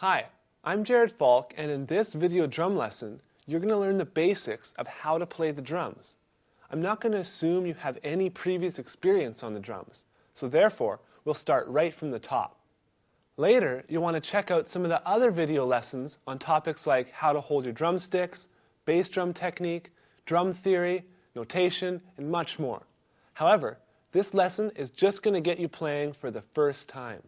Hi, I'm Jared Falk, and in this video drum lesson, you're going to learn the basics of how to play the drums. I'm not going to assume you have any previous experience on the drums, so therefore, we'll start right from the top. Later, you'll want to check out some of the other video lessons on topics like how to hold your drumsticks, bass drum technique, drum theory, notation, and much more. However, this lesson is just going to get you playing for the first time.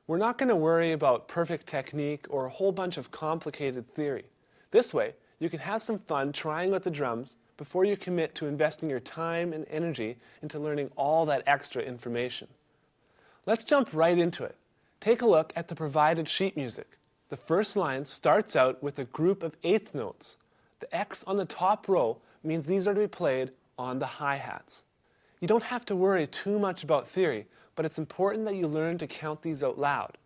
We're not going to worry about perfect technique or a whole bunch of complicated theory. This way, you can have some fun trying with the drums before you commit to investing your time and energy into learning all that extra information. Let's jump right into it. Take a look at the provided sheet music. The first line starts out with a group of eighth notes. The X on the top row means these are to be played on the hi-hats. You don't have to worry too much about theory, but it's important that you learn to count these out loud.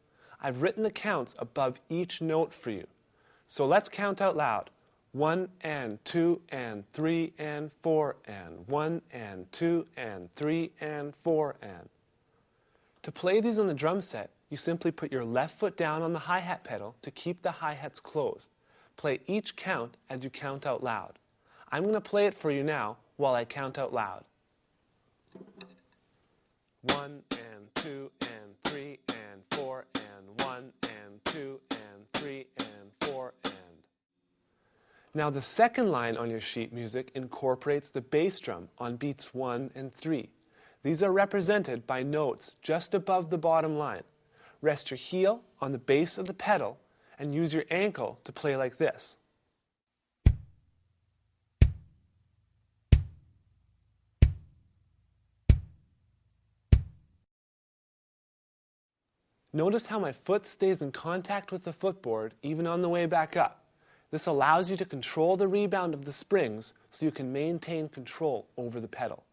I've written the counts above each note for you. So let's count out loud. 1 and 2 and 3 and 4 and 1 and 2 and 3 and 4 and. To play these on the drum set, you simply put your left foot down on the hi-hat pedal to keep the hi-hats closed. Play each count as you count out loud. I'm going to play it for you now while I count out loud. 1 and 2 and 3 and 4 and 1 and 2 and 3 and 4 and. Now the second line on your sheet music incorporates the bass drum on beats 1 and 3. These are represented by notes just above the bottom line. Rest your heel on the base of the pedal and use your ankle to play like this. Notice how my foot stays in contact with the footboard even on the way back up. This allows you to control the rebound of the springs so you can maintain control over the pedal.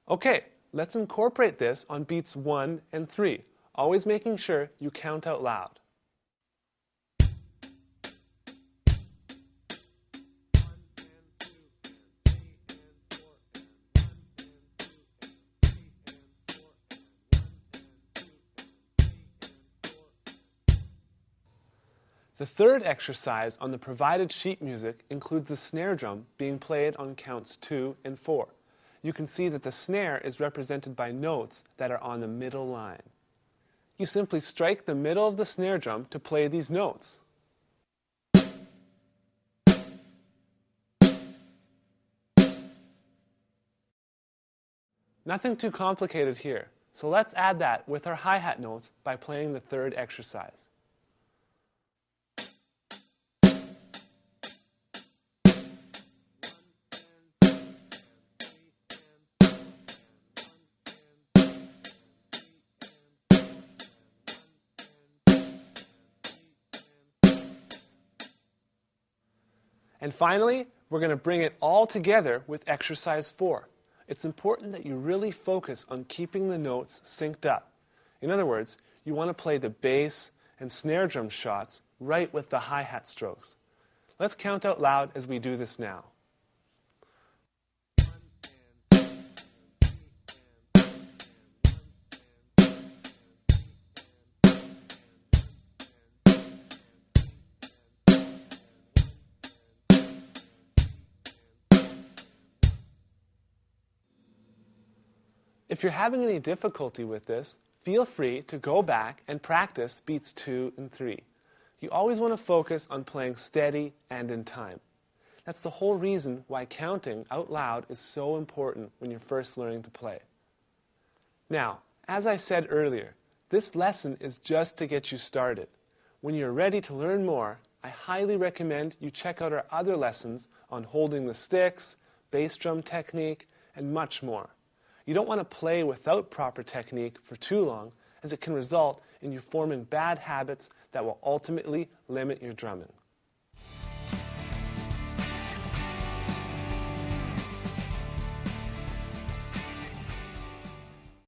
Okay, let's incorporate this on beats 1 and 3, always making sure you count out loud. The third exercise on the provided sheet music includes the snare drum being played on counts 2 and 4. You can see that the snare is represented by notes that are on the middle line. You simply strike the middle of the snare drum to play these notes. Nothing too complicated here, so let's add that with our hi-hat notes by playing the third exercise. And finally, we're going to bring it all together with exercise 4. It's important that you really focus on keeping the notes synced up. In other words, you want to play the bass and snare drum shots right with the hi-hat strokes. Let's count out loud as we do this now. If you're having any difficulty with this, feel free to go back and practice beats 2 and 3. You always want to focus on playing steady and in time. That's the whole reason why counting out loud is so important when you're first learning to play. Now, as I said earlier, this lesson is just to get you started. When you're ready to learn more, I highly recommend you check out our other lessons on holding the sticks, bass drum technique, and much more. You don't want to play without proper technique for too long, as it can result in you forming bad habits that will ultimately limit your drumming.